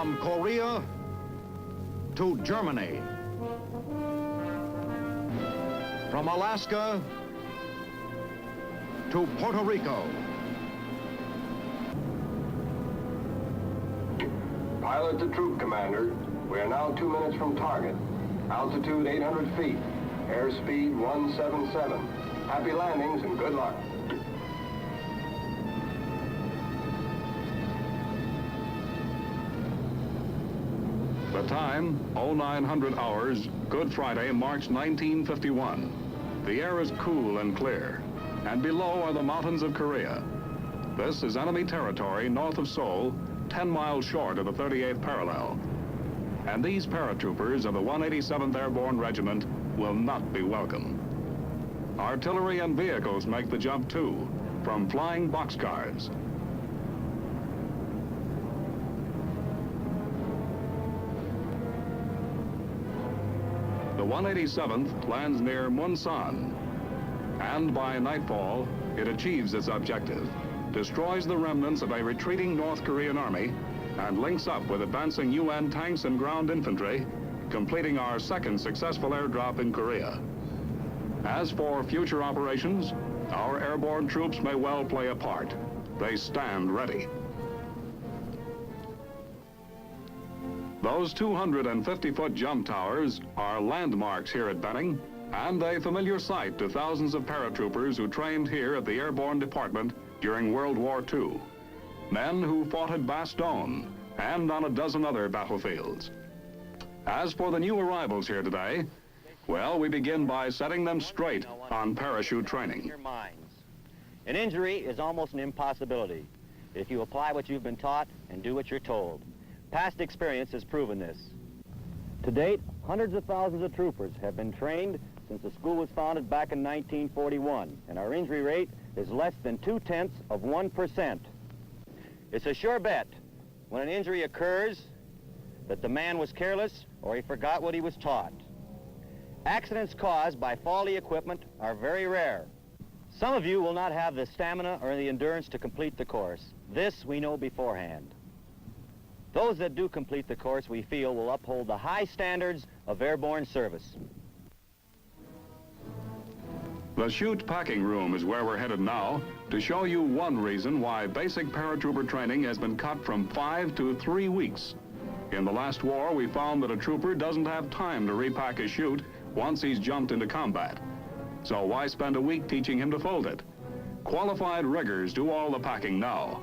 From Korea to Germany. From Alaska to Puerto Rico. Pilot to troop commander, we are now 2 minutes from target. Altitude 800 feet, airspeed 177. Happy landings and good luck. The time, 0900 hours, Good Friday, March 1951. The air is cool and clear, and below are the mountains of Korea. This is enemy territory north of Seoul, 10 miles short of the 38th parallel. And these paratroopers of the 187th Airborne Regiment will not be welcome. Artillery and vehicles make the jump too, from flying boxcars. The 187th lands near Munsan, and by nightfall, it achieves its objective, destroys the remnants of a retreating North Korean army, and links up with advancing UN tanks and ground infantry, completing our second successful airdrop in Korea. As for future operations, our airborne troops may well play a part. They stand ready. Those 250-foot jump towers are landmarks here at Benning, and a familiar sight to thousands of paratroopers who trained here at the Airborne Department during World War II. Men who fought at Bastogne and on a dozen other battlefields. As for the new arrivals here today, well, we begin by setting them straight on parachute training. An injury is almost an impossibility if you apply what you've been taught and do what you're told. Past experience has proven this. To date, hundreds of thousands of troopers have been trained since the school was founded back in 1941, and our injury rate is less than 0.2%. It's a sure bet when an injury occurs that the man was careless or he forgot what he was taught. Accidents caused by faulty equipment are very rare. Some of you will not have the stamina or the endurance to complete the course. This we know beforehand. Those that do complete the course, we feel, will uphold the high standards of airborne service. The chute packing room is where we're headed now to show you one reason why basic paratrooper training has been cut from 5 to 3 weeks. In the last war, we found that a trooper doesn't have time to repack a chute once he's jumped into combat. So why spend a week teaching him to fold it? Qualified riggers do all the packing now.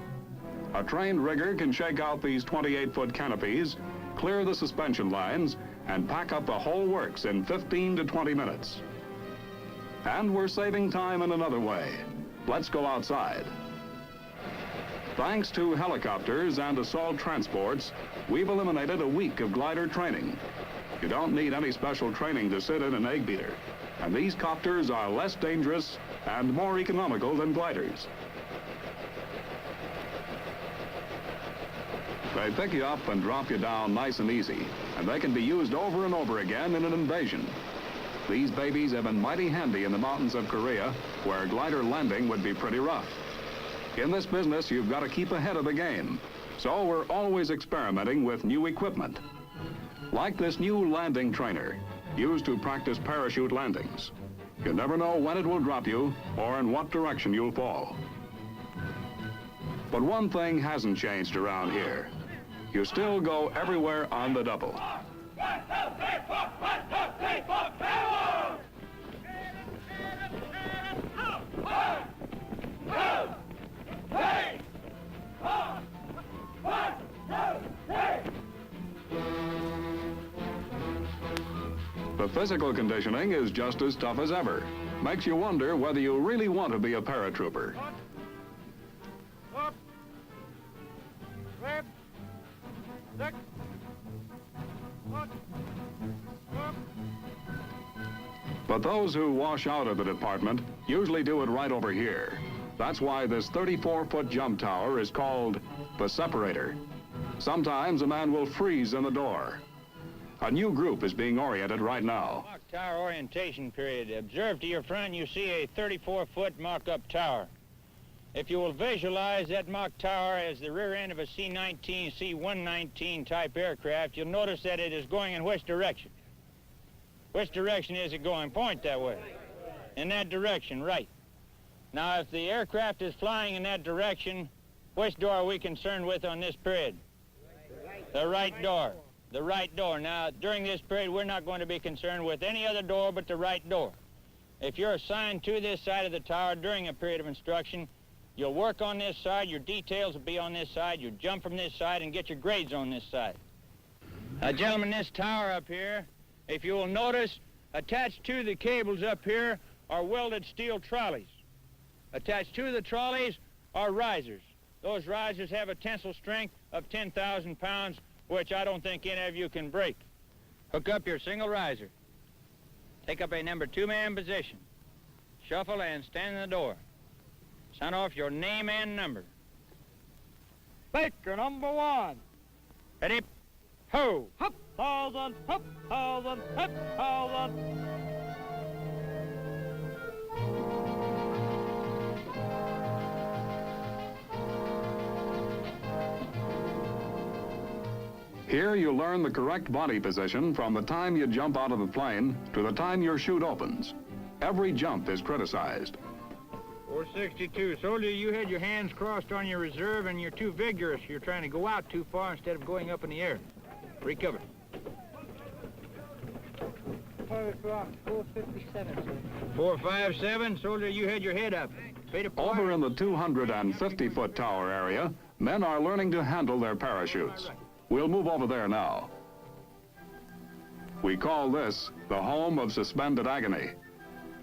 A trained rigger can shake out these 28-foot canopies, clear the suspension lines, and pack up the whole works in 15 to 20 minutes. And we're saving time in another way. Let's go outside. Thanks to helicopters and assault transports, we've eliminated a week of glider training. You don't need any special training to sit in an egg beater, and these copters are less dangerous and more economical than gliders. They pick you up and drop you down nice and easy, and they can be used over and over again in an invasion. These babies have been mighty handy in the mountains of Korea, where glider landing would be pretty rough. In this business, you've got to keep ahead of the game, so we're always experimenting with new equipment. Like this new landing trainer, used to practice parachute landings. You never know when it will drop you or in what direction you'll fall. But one thing hasn't changed around here. You still go everywhere on the double. 1, 2, 3, 4, 1, 2, 3, 4, 1, 2, 3, 4, 1, 2, 3. The physical conditioning is just as tough as ever. Makes you wonder whether you really want to be a paratrooper. Up, left, 6, 1, up. But those who wash out of the department usually do it right over here. That's why this 34-foot jump tower is called the separator. Sometimes a man will freeze in the door. A new group is being oriented right now. Mock tower orientation period. Observe to your front, you see a 34-foot mock-up tower. If you will visualize that mock tower as the rear end of a C-19, C-119 type aircraft, you'll notice that it is going in which direction? Which direction is it going? Point that way. In that direction, right. Now, if the aircraft is flying in that direction, which door are we concerned with on this period? The right door. The right door. Now, during this period, we're not going to be concerned with any other door but the right door. If you're assigned to this side of the tower during a period of instruction, you'll work on this side, your details will be on this side, you jump from this side and get your grades on this side. Now, gentlemen, this tower up here, if you will notice, attached to the cables up here are welded steel trolleys. Attached to the trolleys are risers. Those risers have a tensile strength of 10,000 pounds, which I don't think any of you can break. Hook up your single riser. Take up a number 2-man position. Shuffle and stand in the door. Sound off your name and number. Baker number 1. Ready? Ho! Hop, thousand, hop, thousand, hop, thousand. Here you learn the correct body position from the time you jump out of the plane to the time your chute opens. Every jump is criticized. 462. Soldier, you had your hands crossed on your reserve and you're too vigorous. You're trying to go out too far instead of going up in the air. Recover. 457. 457. Soldier, you had your head up. Fade apart. Over in the 250-foot tower area, men are learning to handle their parachutes. We'll move over there now. We call this the home of suspended agony.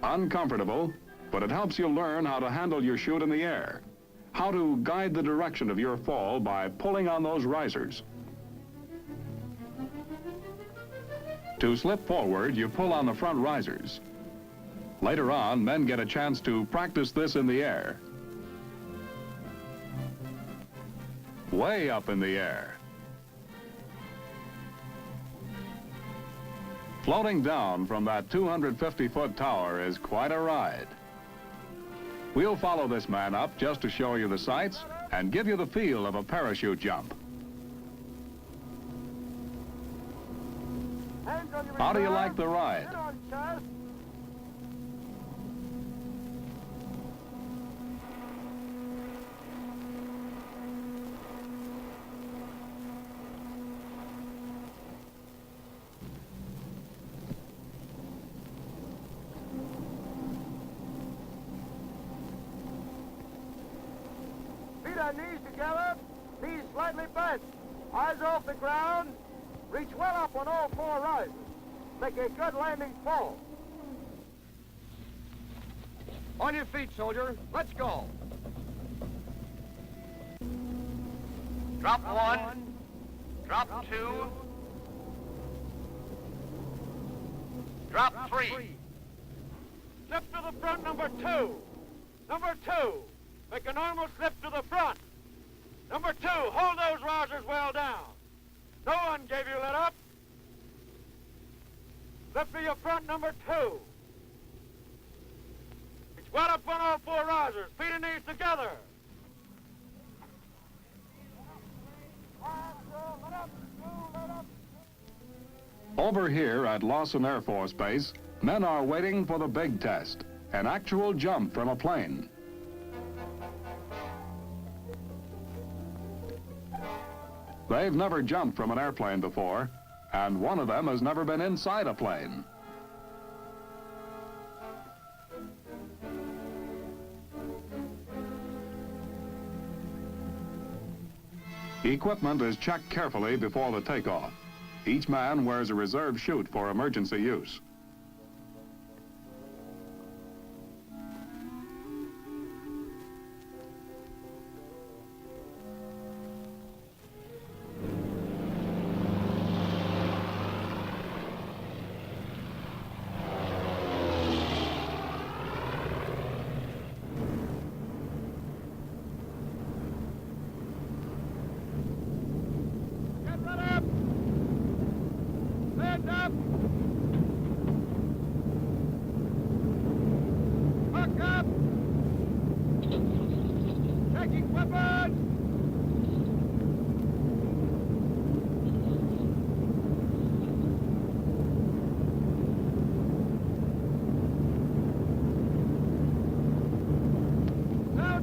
Uncomfortable, but it helps you learn how to handle your chute in the air, how to guide the direction of your fall by pulling on those risers. To slip forward, you pull on the front risers. Later on, men get a chance to practice this in the air. Way up in the air. Floating down from that 250-foot tower is quite a ride. We'll follow this man up just to show you the sights and give you the feel of a parachute jump. How do you like the ride? Feet on knees together, knees slightly bent, eyes off the ground, reach well up on all 4 risers. Make a good landing fall. On your feet, soldier. Let's go. Drop 1, drop 2, drop 3. Slip to the front, number 2. Number 2. Make a normal slip to the front. Number 2, hold those risers well down. No one gave you let up. Slip to your front, number 2. Reach well up on all 4 risers. Feet and knees together. Over here at Lawson Air Force Base, men are waiting for the big test, an actual jump from a plane. They've never jumped from an airplane before, and one of them has never been inside a plane. Equipment is checked carefully before the takeoff. Each man wears a reserve chute for emergency use.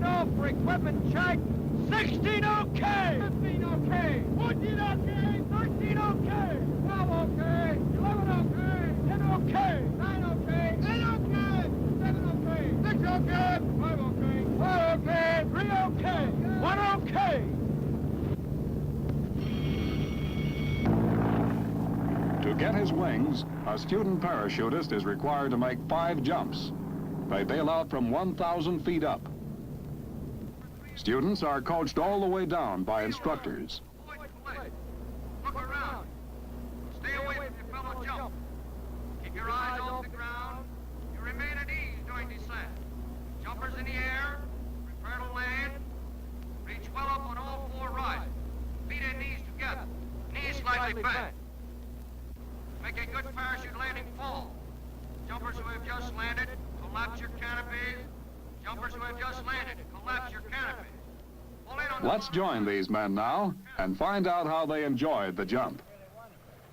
Sound off for equipment check. 16 okay. 15 okay. 14 okay. 13 okay. 12 okay. 11 okay. 10 okay. 9 okay. 8 okay. 7 okay. 6 okay. 5 okay. 4 okay. 3 okay. 1 okay. To get his wings, a student parachutist is required to make 5 jumps. They bail out from 1,000 feet up. Students are coached all the way down by instructors. Look around. Stay away from your fellow jump. Keep your eyes off the ground. You remain at ease during descent. Jumpers in the air. Prepare to land. Reach well up on all 4 rises. Feet and knees together. Knees slightly bent. Make a good parachute landing fall. Jumpers who have just landed, collapse your canopies. Jumpers who have just landed, collapse your canopies. Pull in on Let's join these men now and find out how they enjoyed the jump.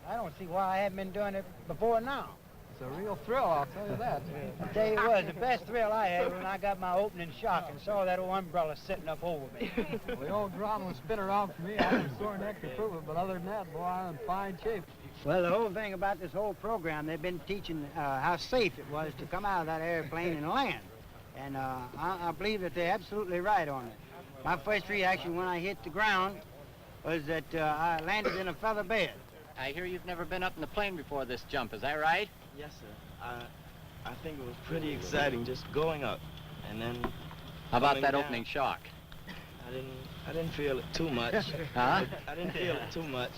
I don't see why I haven't been doing it before now. It's a real thrill, I'll tell you that. I tell you what, the best thrill I had when I got my opening shock and saw that old umbrella sitting up over me. Well, the old ground was spin around for me. I had a sore neck to prove it, but other than that, boy, I'm in fine shape. Well, the whole thing about this whole program, they've been teaching how safe it was to come out of that airplane and land. And I believe that they're absolutely right on it. My first reaction when I hit the ground was that I landed in a feather bed. I hear you've never been up in the plane before this jump, is that right? Yes, sir. I think it was pretty exciting just going up, and then. How about that down. opening shock? I didn't feel it too much. Huh? I didn't feel it too much.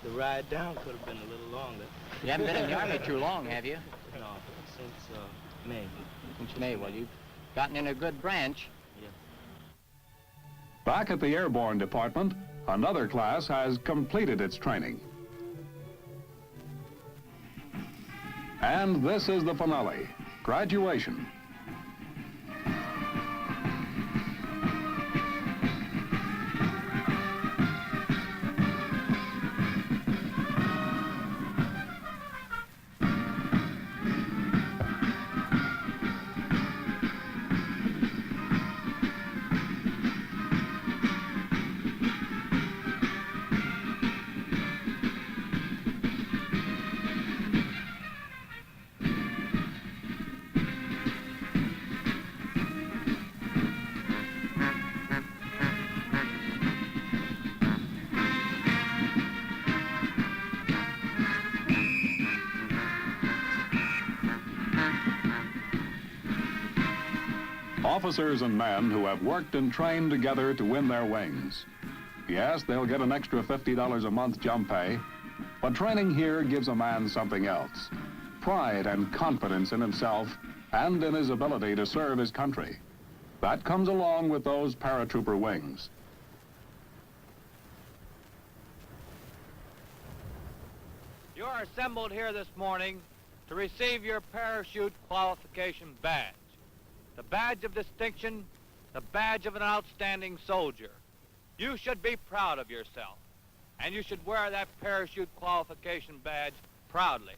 The ride down could have been a little longer. You haven't been in the Army too long, have you? No, since May. Since May. Well, you've gotten in a good branch. Yeah. Back at the Airborne Department, another class has completed its training. And this is the finale, graduation. Officers and men who have worked and trained together to win their wings. Yes, they'll get an extra $50 a month jump pay, but training here gives a man something else. Pride and confidence in himself and in his ability to serve his country. That comes along with those paratrooper wings. You are assembled here this morning to receive your parachute qualification badge. The badge of distinction, the badge of an outstanding soldier. You should be proud of yourself, and you should wear that parachute qualification badge proudly.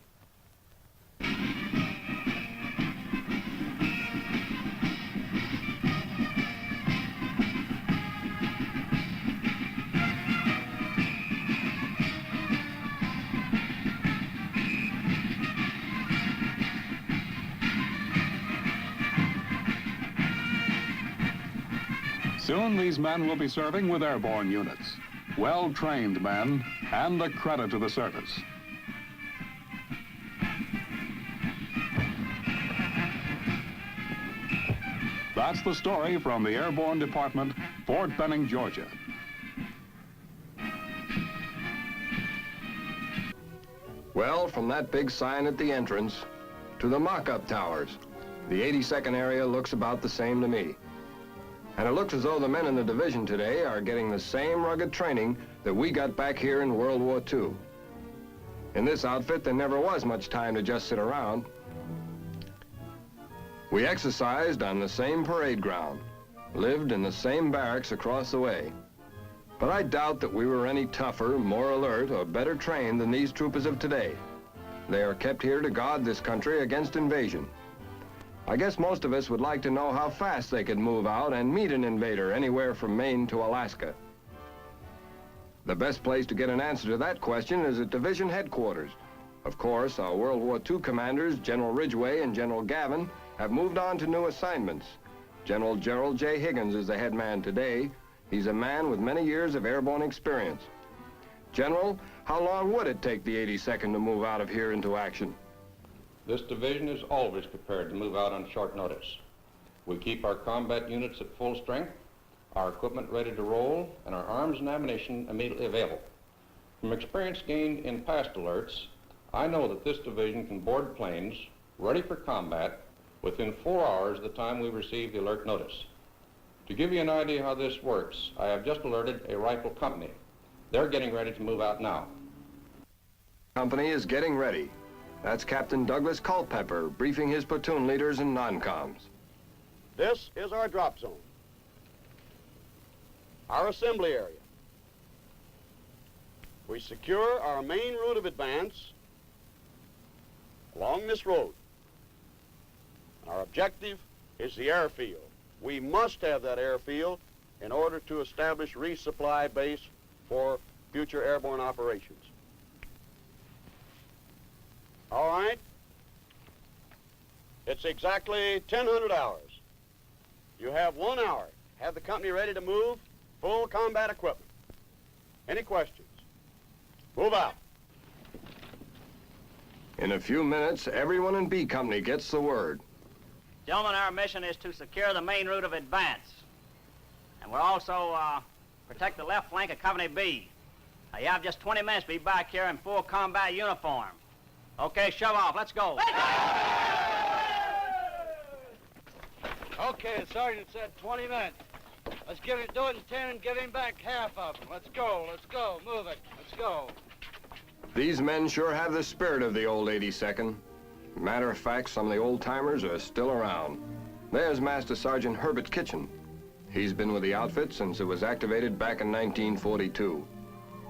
Soon these men will be serving with airborne units. Well-trained men and a credit to the service. That's the story from the Airborne Department, Fort Benning, Georgia. Well, from that big sign at the entrance to the mock-up towers, the 82nd area looks about the same to me. And it looks as though the men in the division today are getting the same rugged training that we got back here in World War II. In this outfit, there never was much time to just sit around. We exercised on the same parade ground, lived in the same barracks across the way. But I doubt that we were any tougher, more alert, or better trained than these troopers of today. They are kept here to guard this country against invasion. I guess most of us would like to know how fast they could move out and meet an invader anywhere from Maine to Alaska. The best place to get an answer to that question is at division headquarters. Of course, our World War II commanders, General Ridgway and General Gavin, have moved on to new assignments. General Gerald J. Higgins is the head man today. He's a man with many years of airborne experience. General, how long would it take the 82nd to move out of here into action? This division is always prepared to move out on short notice. We keep our combat units at full strength, our equipment ready to roll, and our arms and ammunition immediately available. From experience gained in past alerts, I know that this division can board planes ready for combat within 4 hours of the time we receive the alert notice. To give you an idea how this works, I have just alerted a rifle company. They're getting ready to move out now. Company is getting ready. That's Captain Douglas Culpepper briefing his platoon leaders and non-coms. This is our drop zone, our assembly area. We secure our main route of advance along this road. Our objective is the airfield. We must have that airfield in order to establish resupply base for future airborne operations. All right. It's exactly 1000 hours. You have 1 hour. Have the company ready to move, full combat equipment. Any questions? Move out. In a few minutes, everyone in B Company gets the word. Gentlemen, our mission is to secure the main route of advance. And we'll also protect the left flank of Company B. Now, you have just 20 minutes to be back here in full combat uniform. Okay, shove off. Let's go. Okay, the sergeant said 20 minutes. Let's do it in 10 and give him back half of them. Let's go, move it, let's go. These men sure have the spirit of the old 82nd. Matter of fact, some of the old-timers are still around. There's Master Sergeant Herbert Kitchen. He's been with the outfit since it was activated back in 1942.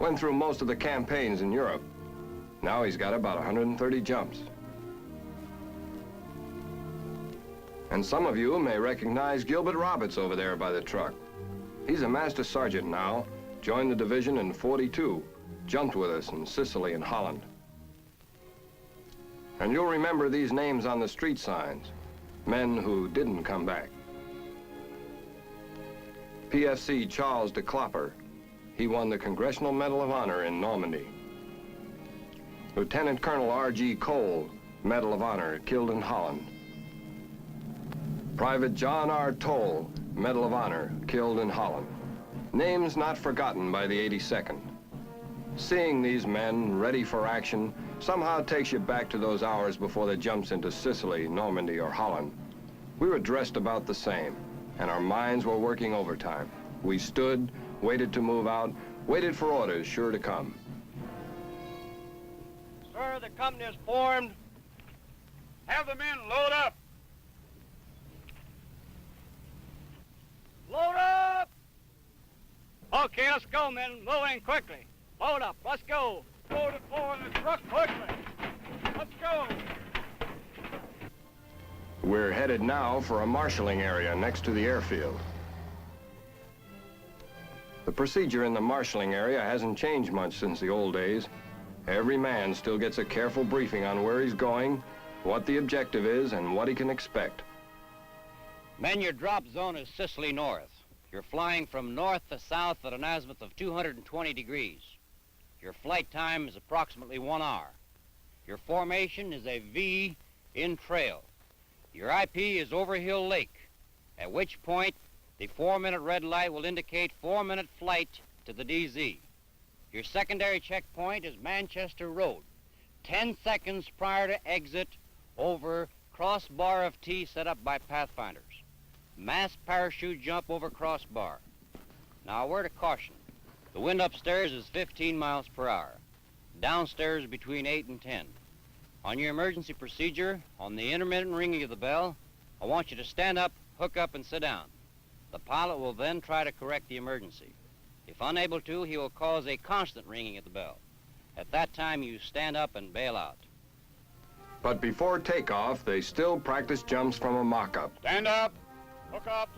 Went through most of the campaigns in Europe. Now he's got about 130 jumps. And some of you may recognize Gilbert Roberts over there by the truck. He's a master sergeant now, joined the division in '42, jumped with us in Sicily and Holland. And you'll remember these names on the street signs, men who didn't come back. PFC Charles de Klopper, he won the Congressional Medal of Honor in Normandy. Lieutenant Colonel R.G. Cole, Medal of Honor, killed in Holland. Private John R. Toll, Medal of Honor, killed in Holland. Names not forgotten by the 82nd. Seeing these men ready for action somehow takes you back to those hours before the jumps into Sicily, Normandy, or Holland. We were dressed about the same, and our minds were working overtime. We stood, waited to move out, waited for orders sure to come. Sir, the company is formed. Have the men load up. Load up! Okay, let's go, men. Moving quickly. Load up. Let's go. Load it forward in the truck quickly. Let's go. We're headed now for a marshalling area next to the airfield. The procedure in the marshalling area hasn't changed much since the old days. Every man still gets a careful briefing on where he's going, what the objective is, and what he can expect. Men, your drop zone is Sicily North. You're flying from north to south at an azimuth of 220 degrees. Your flight time is approximately 1 hour. Your formation is a V in trail. Your IP is over Hill Lake, at which point the 4-minute red light will indicate 4-minute flight to the DZ. Your secondary checkpoint is Manchester Road, 10 seconds prior to exit over crossbar of T set up by Pathfinders. Mass parachute jump over crossbar. Now, a word of caution. The wind upstairs is 15 miles per hour. Downstairs between 8 and 10. On your emergency procedure, on the intermittent ringing of the bell, I want you to stand up, hook up, and sit down. The pilot will then try to correct the emergency. If unable to, he will cause a constant ringing of the bell. At that time, you stand up and bail out. But before takeoff, they still practice jumps from a mock-up. Stand up. Hook up.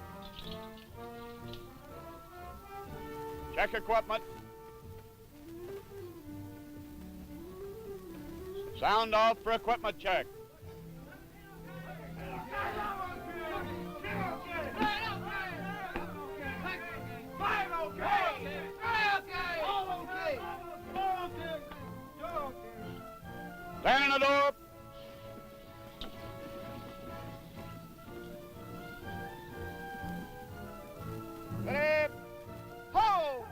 Check equipment. Sound off for equipment check. Stand in the door. Ready? Ho!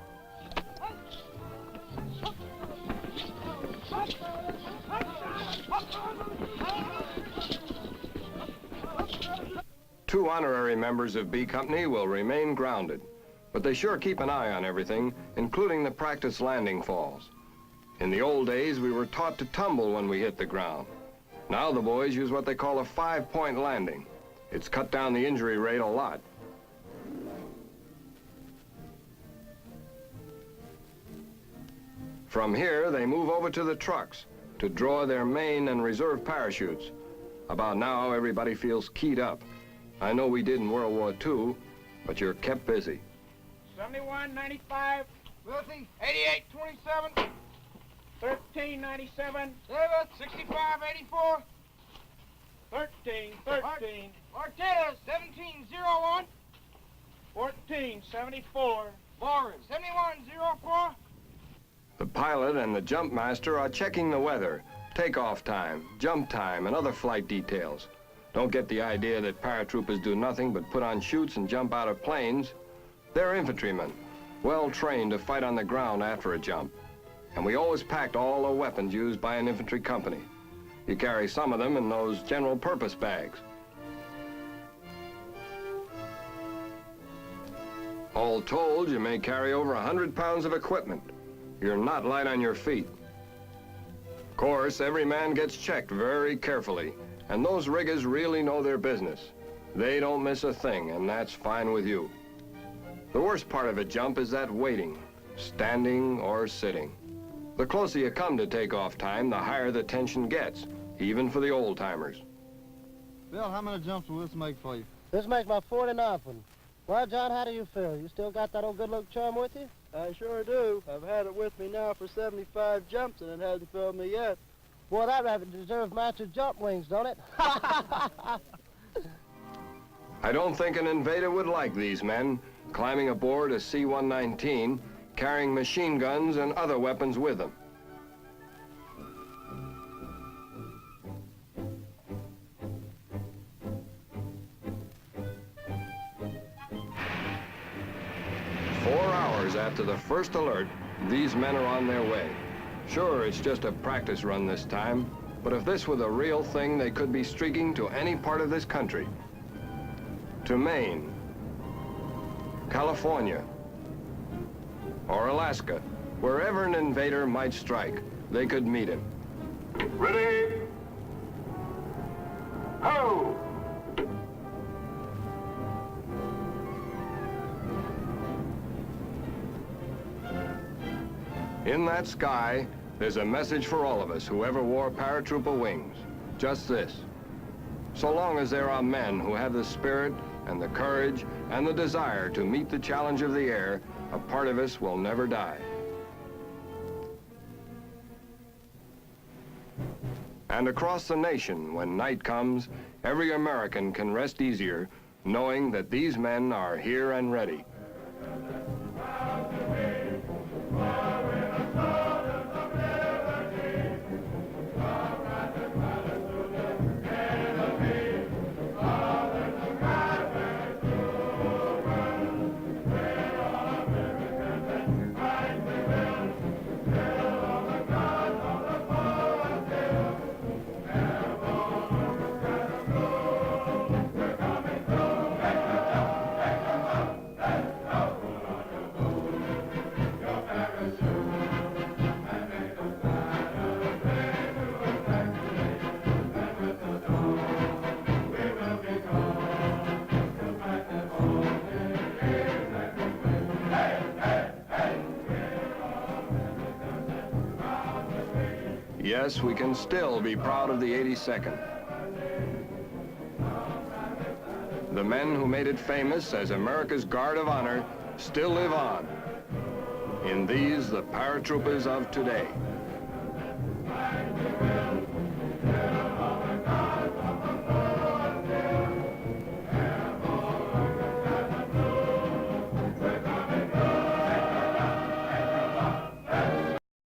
Two honorary members of B Company will remain grounded, but they sure keep an eye on everything, including the practice landing falls. In the old days, we were taught to tumble when we hit the ground. Now the boys use what they call a 5-point landing. It's cut down the injury rate a lot. From here, they move over to the trucks to draw their main and reserve parachutes. About now, everybody feels keyed up. I know we did in World War II, but you're kept busy. 71.95. Wilson, 88.27. 13.97. Davis, 65.84. 13. Martinez, 17.01. 14.74. Warren, 71.04. The pilot and the jump master are checking the weather, takeoff time, jump time, and other flight details. Don't get the idea that paratroopers do nothing but put on chutes and jump out of planes. They're infantrymen, well trained to fight on the ground after a jump. And we always packed all the weapons used by an infantry company. You carry some of them in those general purpose bags. All told, you may carry over 100 pounds of equipment. You're not light on your feet. Of course, every man gets checked very carefully, and those riggers really know their business. They don't miss a thing, and that's fine with you. The worst part of a jump is that waiting, standing or sitting. The closer you come to takeoff time, the higher the tension gets, even for the old-timers. Bill, how many jumps will this make for you? This makes my 49th one. Well, John, how do you feel? You still got that old good-luck charm with you? I sure do. I've had it with me now for 75 jumps, and it hasn't failed me yet. Boy, that rabbit deserves master jump wings, don't it? I don't think an invader would like these men, climbing aboard a C-119, carrying machine guns and other weapons with them. After the first alert, these men are on their way. Sure, it's just a practice run this time, but if this were the real thing, they could be streaking to any part of this country. To Maine, California, or Alaska, wherever an invader might strike, they could meet him. Ready? Ho! In that sky, there's a message for all of us who ever wore paratrooper wings. Just this. So long as there are men who have the spirit and the courage and the desire to meet the challenge of the air, a part of us will never die. And across the nation, when night comes, every American can rest easier knowing that these men are here and ready. Your parachute. Yes, we can still be proud of the 82nd. The men who made it famous as America's Guard of Honor still live on in these, the paratroopers of today.